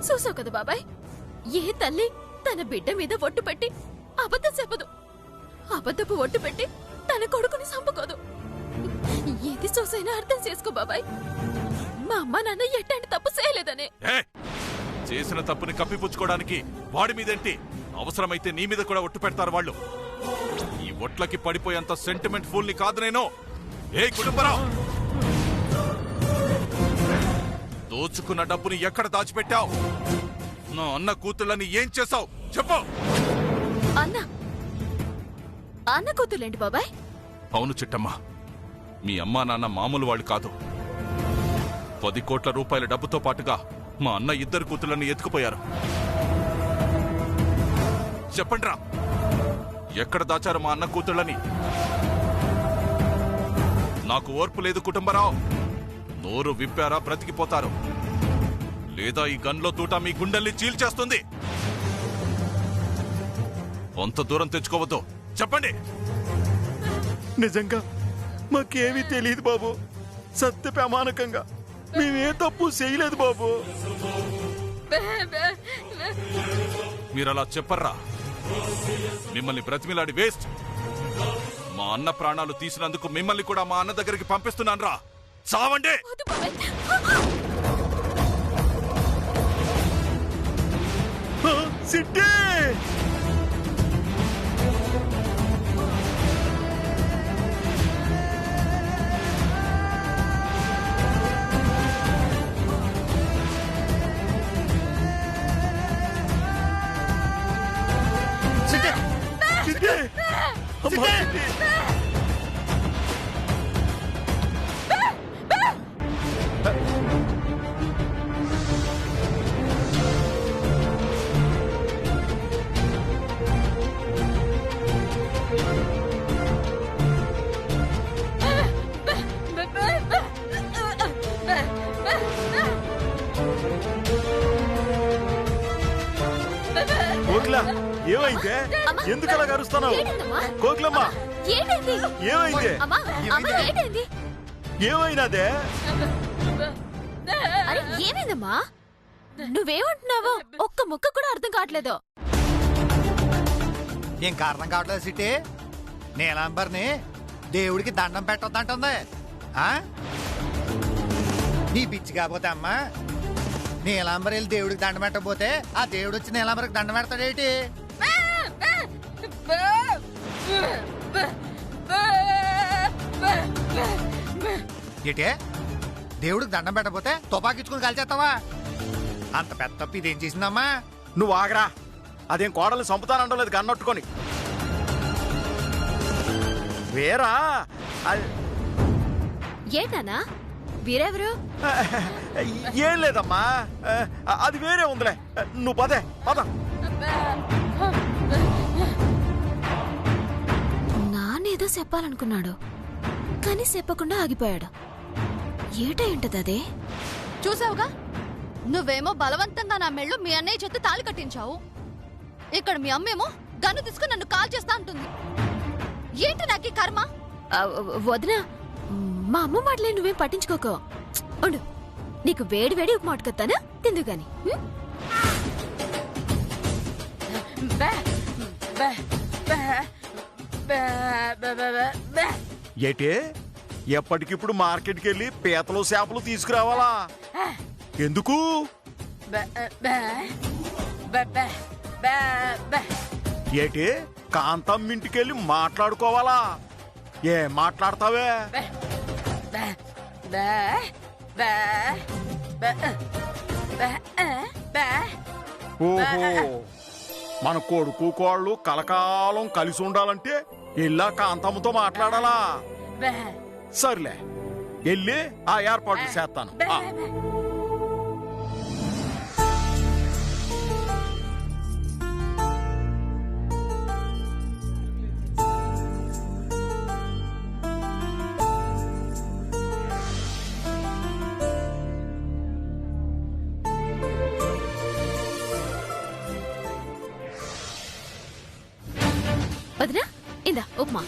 చూసావు కదా బాబాయ్, ఏ తల్లి తన బిడ్డ మీద ఒట్టు పెట్టి అబద్ధం చెప్పదు, అబద్ధపు ఒట్టు పెట్టి తన కొడుకుని చంపుకోదు. ఏది చూసైనా అర్థం చేసుకో బాబాయ్, మా అమ్మ నాన్న ఎట్లాంటి తప్పు చేయలేదనే. చేసిన తప్పుని కప్పిపుచ్చుకోవడానికి వాడి మీదేంటి, అవసరమైతే నీ మీద కూడా ఒట్టు పెడతారు వాళ్ళు. ఈ ఒట్లకి పడిపోయేంత సెంటిమెంట్ ఫుల్ ని కాదు నేను. ఏ కుటుంబరావు, దోచుకున్న డబ్బుని ఎక్కడ దాచిపెట్టావు? నా అన్న కూతుళ్ళని ఏం చేశావు చెప్పు. అన్న కూతుర్లేంటి బాబాయ్? అవును చిట్టమ్మ, మీ అమ్మా నాన్న మామూలు వాళ్ళు కాదు. 10 కోట్ల రూపాయల డబ్బుతో పాటుగా మా అన్న 2 కూతుళ్ళని ఎత్తుకుపోయారు. చెప్పండ్రా, ఎక్కడ దాచారు మా అన్న కూతుళ్ళని? నాకు ఓర్పు లేదు కుటుంబరావు. నోరు విప్పారా బ్రతికిపోతారు, లేదా ఈ గన్లో తూటా మీ గుండెల్ని చీల్చేస్తుంది. అంత దూరం తెచ్చుకోవద్దు, చెప్పండి. నిజంగా మాకేమీ తెలియదు బాబు, సత్య ప్రమాణకంగా మేమే తప్పు చేయలేదు బాబు. మీరలా చెప్పర్రా, మిమ్మల్ని బ్రతిమిలాడి వేస్ట్. మా అన్న ప్రాణాలు తీసినందుకు మిమ్మల్ని కూడా మా అన్న దగ్గరికి పంపిస్తున్నాను రా. చావండి. సిట్టి ఏమైందే? ఎందుకు అలా కరుస్తున్నావు? కోకిలమ్మా ఏమైంది? ఏమైనాదే? ఏమైందమ్మా? నువ్వేమంటున్నావో ఒక్క ముక్క కూడా అర్థం కావట్లేదు. ఏం కారణం కావట్లేదు సిటీ? నీలాంబర్ని దేవుడికి దండం పెట్టొద్దంటుంది. నీ పిచ్చి కాకపోతే అమ్మా, నీలాంబర్ వెళ్ళి దేవుడికి దండం పెట్టకపోతే ఆ దేవుడు వచ్చి నీలాంబర్కి దండం పెడతాడేటి? ఏటే, దేవుడికి దండం పెట్టకపోతే తుపాకిచ్చుకుని కాల్చేస్తావా? అంత పెద్ద తప్పు ఇదేం చేసిందమ్మా? నువ్వు ఆగరా, అదేం కోడల్ని చంపుతానంటం లేదు గన్నట్టుకొని. వేరా ఏంటన్నా? వీరెవరు? ఏం లేదమ్మా, అది వేరే ఉందిలే. నువ్వు పదే పద. నానేదో చెప్పాలనుకున్నాడు, కానీ చెప్పకుండా ఆగిపోయాడు. ఏటంటది? చూసావుగా, నువ్వేమో బలవంతంగా నా మెళ్ళు మీ అన్నయ్య చేత తాళి కట్టించావు. ఇక్కడ మీ అమ్మేమో గన్ను తీసుకుని నన్ను కాల్ చేస్తా అంటుంది. ఏంటి నాకు ఈ కర్మ? వదినా, మా అమ్మ మాటలే నువ్వేం పట్టించుకోకో. ఉండు, నీకు వేడి వేడి ఉప్మా కత్తానా, తిందు గాని. ఏటే, ఎప్పటికిప్పుడు మార్కెట్కి వెళ్ళి పీతలు చేపలు తీసుకురావాలా? ఎందుకు? ఏటే, కాంతం ఇంటికెళ్ళి మాట్లాడుకోవాలా? ఏ మాట్లాడతావే? ఓహో, మన కొడుకు కోళ్ళు కలకాలం కలిసి ఉండాలంటే ఇలా కాంతమ్మతో మాట్లాడాలా? సర్లే, వెళ్ళి ఆ ఏర్పాట్లు చేస్తాను. వదినా, ఇందా ఉప్మా.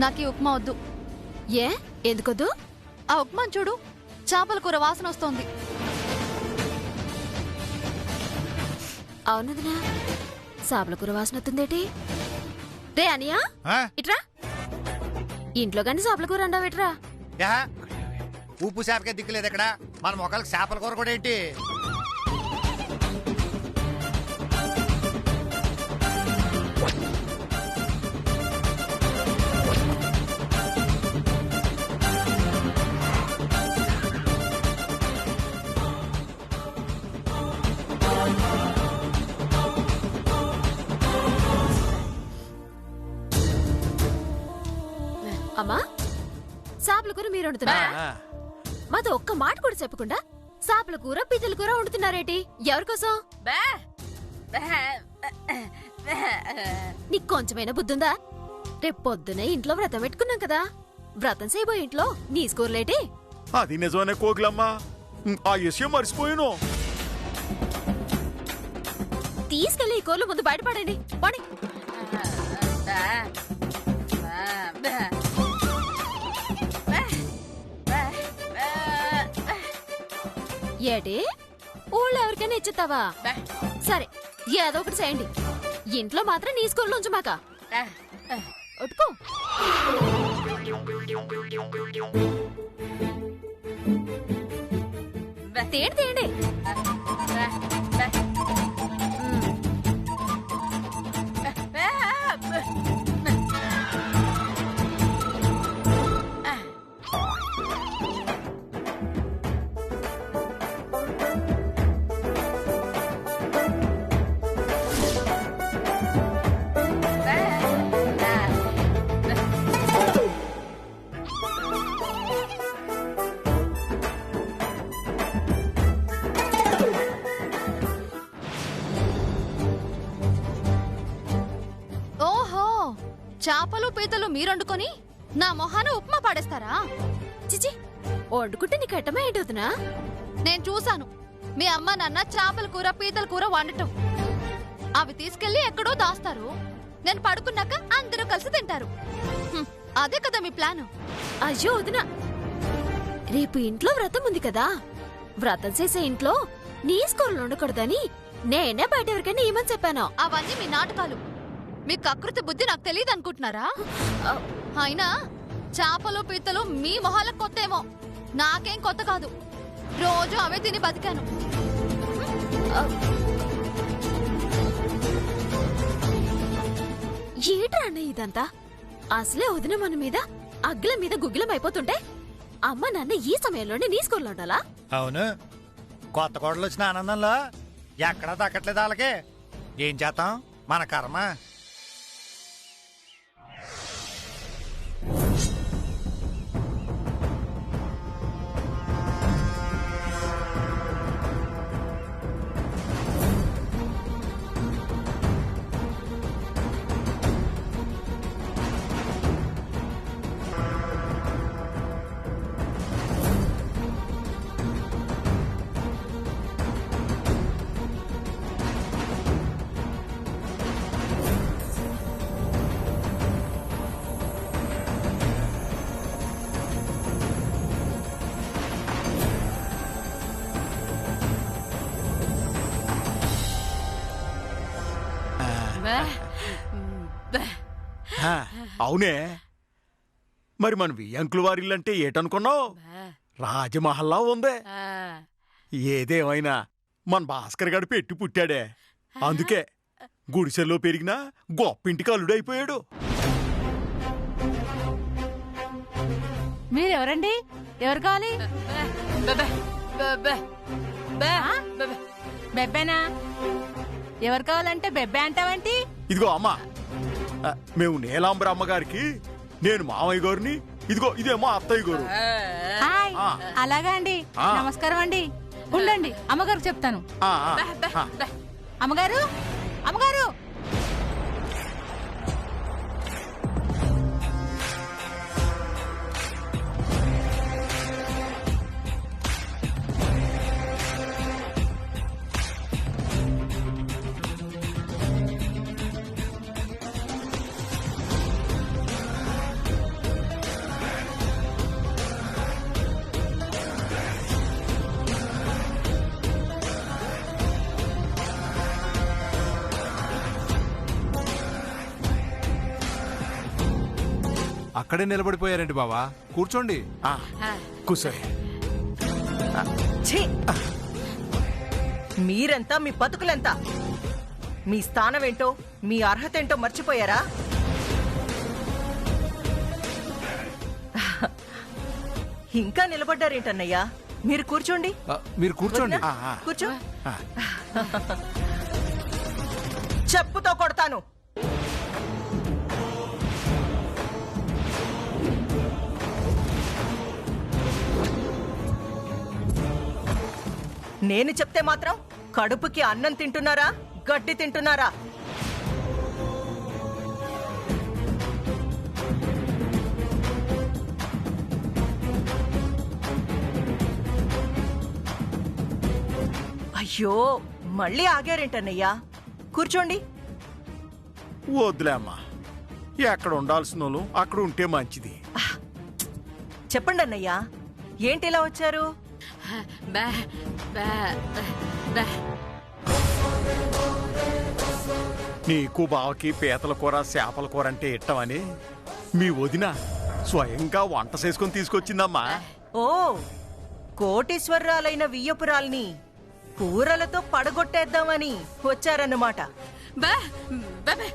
నాకు ఈ ఉప్మా వద్దు. ఏ ఎందుకొద్దు? ఆ ఉప్మా చూడు, చేపల కూర వాసన వస్తోంది. అవునదినా, చేపల కూర వాసన వస్తుందేటి? రే అనియా, ఆ? ఇట్రా. ఇంట్లో కానీ చేపల కూర అండావేట్రా? యా, ఉప్పు చేపకే దిక్కులేదు ఇక్కడ. మన మొక్కలకి చేపల కూర కూడా ఏంటి? అమ్మా, చేపల కూర మీరు వండుతున్నారా? మాతో ఒక్క మాట కూడా చెప్పకుండా చేపల కూర పీతల కూర వండుతున్నారేటి? ఎవరికోసం? నీకు కొంచెమైనా బుద్ధుందా? రేపు పొద్దునే ఇంట్లో వ్రతం పెట్టుకున్నాం కదా, వ్రతం చేయబోయే ఇంట్లో నీ స్కూర్లేటి? అది నిజమనే కోకిలమ్మా, ఆ విషయం మర్చిపోయాను. తీసుకెళ్లి ఈ కూరలు ముందు బయటపడండి. పడి ఏటి ఊళ్ళో ఎవరికైనా ఇచ్చేస్తావా? సరే, ఏదో ఒకటి చేయండి. ఇంట్లో మాత్రం నీ స్కూల్లో ఉంచమాక. ఒట్టుకో. తేండి తేండి. ఓహో, చేపలు పీతలు మీరొండుకొని నా మొహాన ఉప్మా పాడేస్తారా? చిచి, వండుకుంటే నీకు ఎట్టమా ఏంటవుతున్నా? నేను చూశాను మీ అమ్మ నాన్న చేపల కూర పీతల కూర వండటం. అవి తీసుకెళ్లి ఎక్కడో దాస్తారు. నేను పడుకున్నాక అందరూ కలిసి తింటారు. అదే కదా మీ ప్లాను? అయ్యో వదినా, రేపు ఇంట్లో వ్రతం ఉంది కదా, వ్రతం చేసే ఇంట్లో నీ స్కూల్లో ఉండకూడదని నేనే బయట ఎవరికైనా ఏమని చెప్పాను. అవన్నీ మీ నాటకాలు. మీ కకృతి బుద్ధి నాకు తెలియదు అనుకుంటున్నారా? అయినా చేపలు పీతలు మీ మొహాలకు కొత్త ఏమో, నాకేం కొత్త కాదు. రోజు అవే తిని బతికాను. ఏట్రా అన్న ఇదంతా? అసలే వదిన మన మీద అగ్గుల మీద గుగ్గిలం అయిపోతుంటే అమ్మ నాన్న ఈ సమయంలోనే నీ స్కూల్లో ఉండాలా? అవును, కొత్త కోడలు వచ్చిన ఆనందంలో ఎక్కడా దక్కట్లేదు వాళ్ళకి. ఏం చేస్తాం, మన కర్మ. అవునే, మరి మన వియ్యంకుల వారిల్లంటే ఏటనుకున్నావు? రాజమహల్లా ఉందే. ఏదేమైనా మన భాస్కర్ గారు పెట్టి పుట్టాడే, అందుకే గుడిసెల్లో పెరిగినా గొప్పింటికి అల్లుడు అయిపోయాడు. మీరెవరండి? ఎవరు కావాలి? బెబ్బేనా? ఎవరు కావాలంటే బెబ్బే అంటావేంటి? ఇదిగో అమ్మా, మేము నీలాంబర అమ్మగారికి, నేను మామయ్య గారిని, ఇదిగో ఇదేమో అత్తయ్య గారు. హాయ్, అలాగా అండి. నమస్కారం అండి. ఉండండి, అమ్మగారు చెప్తాను. అమ్మగారు, అమ్మగారు. అక్కడే నిలబడిపోయారండి బావా, కూర్చోండి. కూసో. ఛీ! మీరెంత, మీ బతుకులెంత? మీ స్థానం ఏంటో, మీ అర్హత ఏంటో మర్చిపోయారా? ఇంకా నిలబడ్డారేంటన్నయ్యా? మీరు కూర్చోండి. మీరు కూర్చోండి. వదినా, కూర్చో. చెప్పుతో కొడతాను. నేను చెప్తే మాత్రం కడుపుకి అన్నం తింటున్నారా, గడ్డి తింటున్నారా? అయ్యో, మళ్ళీ ఆగారేంటన్నయ్యా? కూర్చోండి. వద్దులే అమ్మా, ఎక్కడ ఉండాల్సిన వాళ్ళు అక్కడ ఉంటే మంచిది. చెప్పండి అన్నయ్యా, ఏంటి ఇలా వచ్చారు? బా బా బా. నీకు బావకి పీతల కూర చేపల కూర అంటే ఇట్టమని మీ వదిన స్వయంగా వంట చేసుకొని తీసుకొచ్చిందమ్మా. ఓ, కోటీశ్వరరాలైన వియ్యపురాల్ని కూరలతో పడగొట్టేద్దామని వచ్చారన్నమాట. బా బా బా.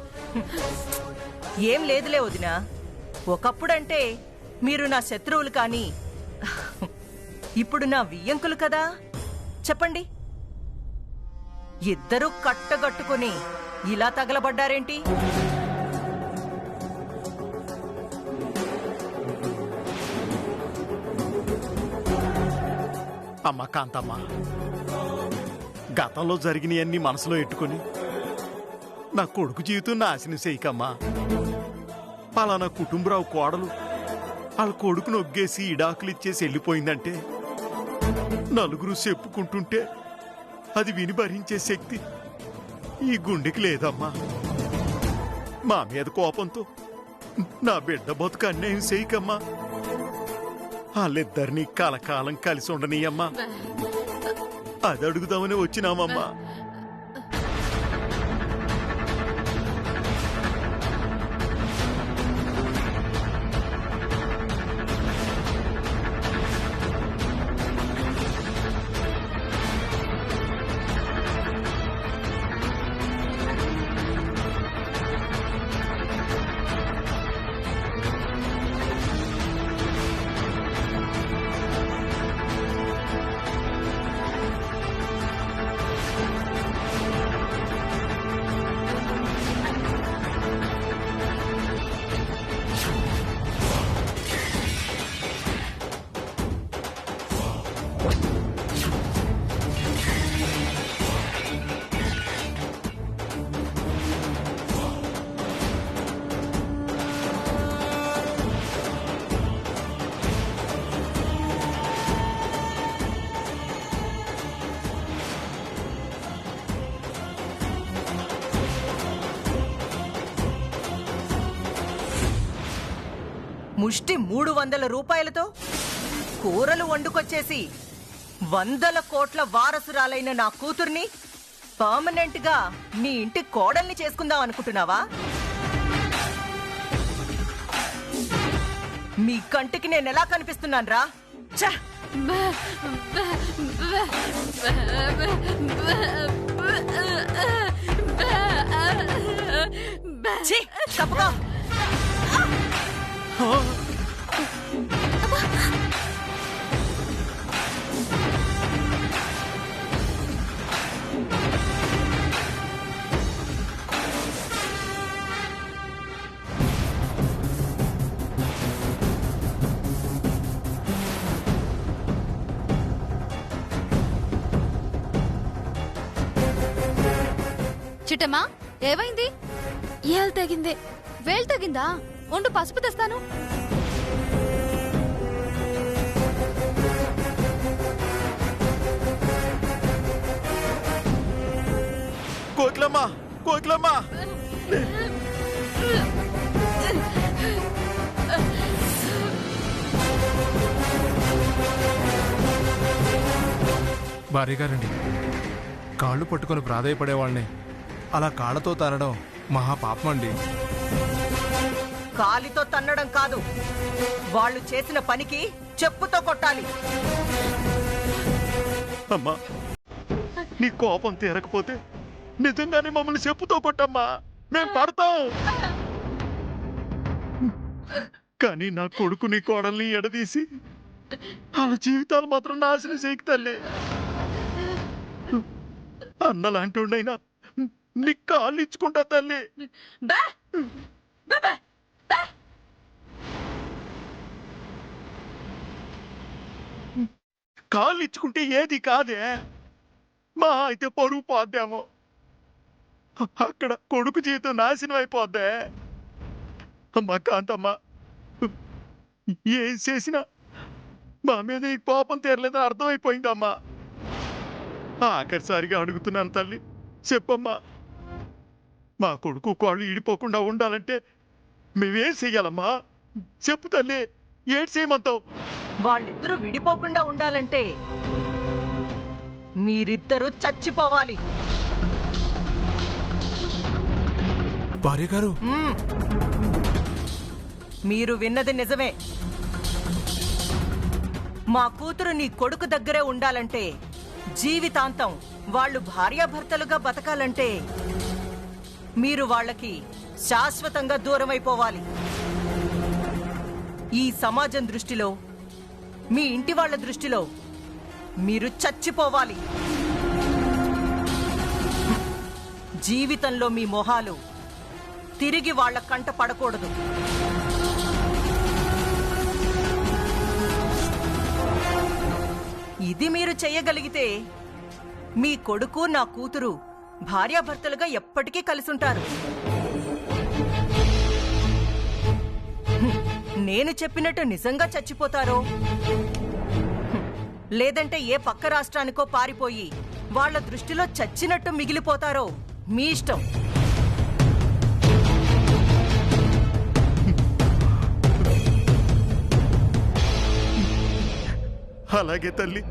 ఏం లేదులే వదినా, ఒకప్పుడంటే మీరు నా శత్రువులు, కానీ ఇప్పుడు నా వియ్యంకులు కదా. చెప్పండి, ఇద్దరూ కట్టగట్టుకుని ఇలా తగలబడ్డారేంటి? అమ్మ కాంతమ్మ, గతంలో జరిగినవన్నీ మనసులో ఎట్టుకొని నా కొడుకు జీవితం నాశనం చేయకమ్మా. పలానా కుటుంబరావు కోడలు వాళ్ళ కొడుకు నొగ్గేసి ఇడాకులు ఇచ్చేసి వెళ్ళిపోయిందంటే నలుగురు చెప్పుకుంటుంటే అది విని భరించే శక్తి ఈ గుండెకి లేదమ్మా. మా మీద కోపంతో నా బిడ్డ బతుకు అన్యాయం చేయకమ్మా. వాళ్ళిద్దరినీ కలకాలం కలిసి ఉండనీయమ్మా. అది అడుగుదామని వచ్చినామమ్మా. ముష్టి 300 రూపాయలతో కూరలు వండుకొచ్చేసి 100 కోట్ల వారసురాలైన నా కూతుర్ని పర్మనెంట్ గా నీ ఇంటి కోడల్ని చేసుకుందాం అనుకుంటున్నావా? మీ కంటికి నేను ఎలా కనిపిస్తున్నాను రా? బా బా బా బా బా. ఛీ, తప్పుకో. చిట్టమ్మా, ఏమైంది? ఏల్ తగిందే. వేలు తగిందా? ఉండు, పసుపు తెస్తాను. కోకిలమ్మా, కోకిలమ్మా, భార్య గారండి, కాళ్ళు పట్టుకొని ప్రాధాయపడేవాళ్ళని అలా కాళ్ళతో తనడం మహా పాపం అండి. కాలితో తన్నడం కాదు, వాళ్ళు చేసిన పనికి చెప్పుతో కొట్టాలి. అమ్మా, నీ కోపం తీరకపోతే నిజంగానే మమ్మల్ని చెప్పుతో కొట్టమ్మా, మేం పడతాం. కానీ నా కొడుకు నీ కోడల్ని ఎడదీసి వాళ్ళ జీవితాలు మాత్రం నాశనం చేయకు తల్లి. అన్నలాంటి నీ కాళ్ళు ఇచ్చుకుంటా తల్లి. కాళ్ళు ఇచ్చుకుంటే ఏది కాదే, మా అయితే పరుగు పోద్దేమో, అక్కడ కొడుకు జీవితం నాశనం అయిపోద్దే. అమ్మా కాంతమ్మ, ఏం చేసినా మా మీద ఈ కోపం తీరలేదని అర్థమైపోయిందమ్మా. ఆఖరిసారిగా అడుగుతున్నాను తల్లి, చెప్పమ్మా, మా కొడుకు కోళ్ళు ఈడిపోకుండా ఉండాలంటే మేమేం చెయ్యాలమ్మా? చెప్పు తల్లి, ఏం చేయమంటావు? వాళ్ళిద్దరూ విడిపోకుండా ఉండాలంటే మీరిద్దరూ చచ్చిపోవాలి. భార్య గారు, మీరు విన్నది నిజమే. మా కూతురు నీ కొడుకు దగ్గరే ఉండాలంటే, జీవితాంతం వాళ్ళు భార్యాభర్తలుగా బతకాలంటే మీరు వాళ్ళకి శాశ్వతంగా దూరమైపోవాలి. ఈ సమాజం దృష్టిలో, మీ ఇంటి వాళ్ళ దృష్టిలో మీరు చచ్చిపోవాలి. జీవితంలో మీ మొహాలు తిరిగి వాళ్ళ కంట పడకూడదు. ఇది మీరు చెయ్యగలిగితే మీ కొడుకు నా కూతురు భార్యాభర్తలుగా ఎప్పటికీ కలిసుంటారు. నేను చెప్పినట్టు నిజంగా చచ్చిపోతారో, లేదంటే ఏ పక్క రాష్ట్రానికో పారిపోయి వాళ్ళ దృష్టిలో చచ్చినట్టు మిగిలిపోతారో మీ ఇష్టం. అలాగే తల్లి,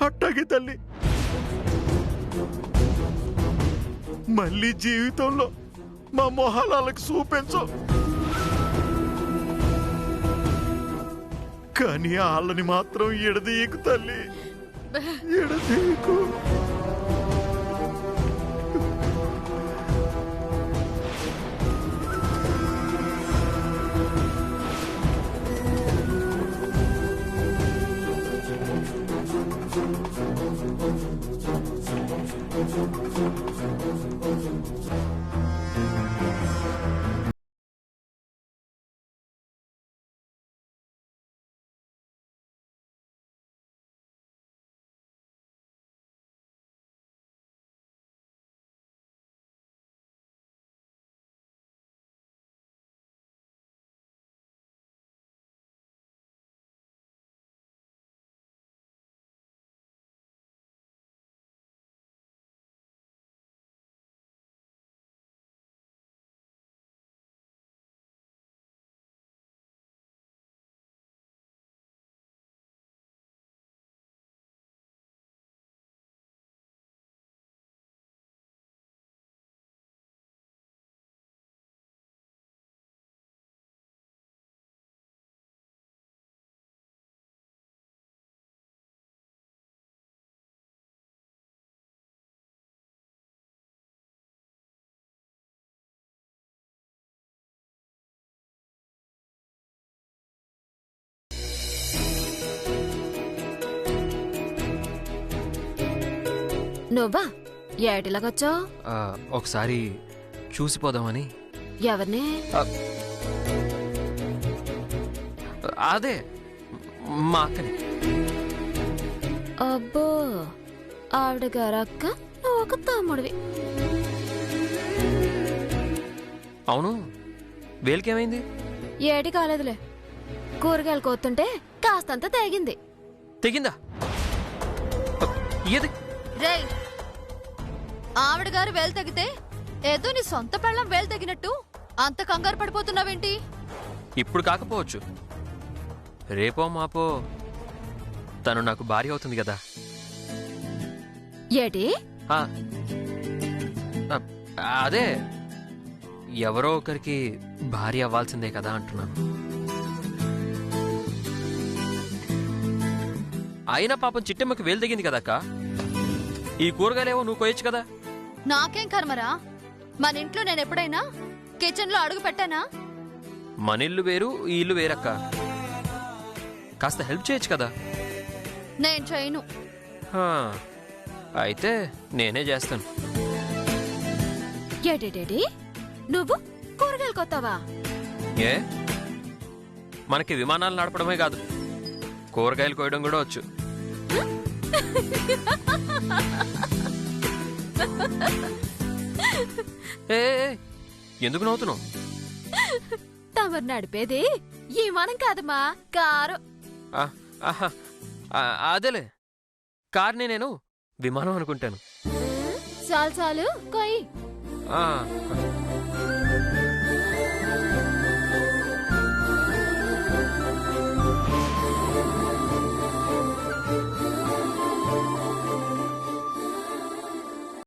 అట్టాగే తల్లి. మళ్ళీ జీవితంలో మా మొహాలకు చూపించు. కానీ వాళ్ళని మాత్రం ఎడదీయకు తల్లి, ఎడదీయకు. నువ్వా ఏటిలాగొచ్చావు? ఒకసారి చూసిపోదామని. ఎవరిని? అదే మా అక్కని. అబ్బో, ఆవిడ గారు అక్క, నువ్వు ఒక తమ్ముడివి. అవును, వేలికేమైంది? ఏటి కాలేదులే, కూరగాయలు కోతుంటే కాస్తంత తెగింది. తెగిందా? ఏది? రేయ్, ఆవిడ గారు వేలు తగితే ఏదో నీ సొంత పెళ్ళం వేలు తగినట్టు అంత కంగారు పడిపోతున్నావేంటి? ఇప్పుడు కాకపోవచ్చు, రేపో మాపో తను నాకు భార్య అవుతుంది కదా. ఏటి? అదే ఎవరో ఒకరికి భార్య అవ్వాల్సిందే కదా అంటున్నాను. అయినా పాపం చిట్టమ్మకి వేలు దిగింది కదక్క. ఈ కూరగాయలేవో నువ్వు కోయచ్చు కదా. నాకేం కర్మరా? మన ఇంట్లో నేను ఎప్పుడైనా కిచెన్ లో అడుగు పెట్టానా? మన ఇల్లు వేరు, ఈ ఇల్లు వేరక్క. కాస్త హెల్ప్ చేయొచ్చు కదా. నేను చేయను. హా, అయితే నేనే చేస్తాను. ఏడేడేడి నువ్వు కూరగాయలు కొత్తావా? ఏ, మనకి విమానాలు నడపడమే కాదు, కూరగాయలు కోయడం కూడా వచ్చు. ఏ, ఎందుకు నవ్వుతున్నావు? తమరు నడిపేది ఈ మనం కాదమ్మా, కారు. ఆహా, అదేలే, కార్ని నేను విమానం అనుకుంటాను. చాలు చాలు కొయ్.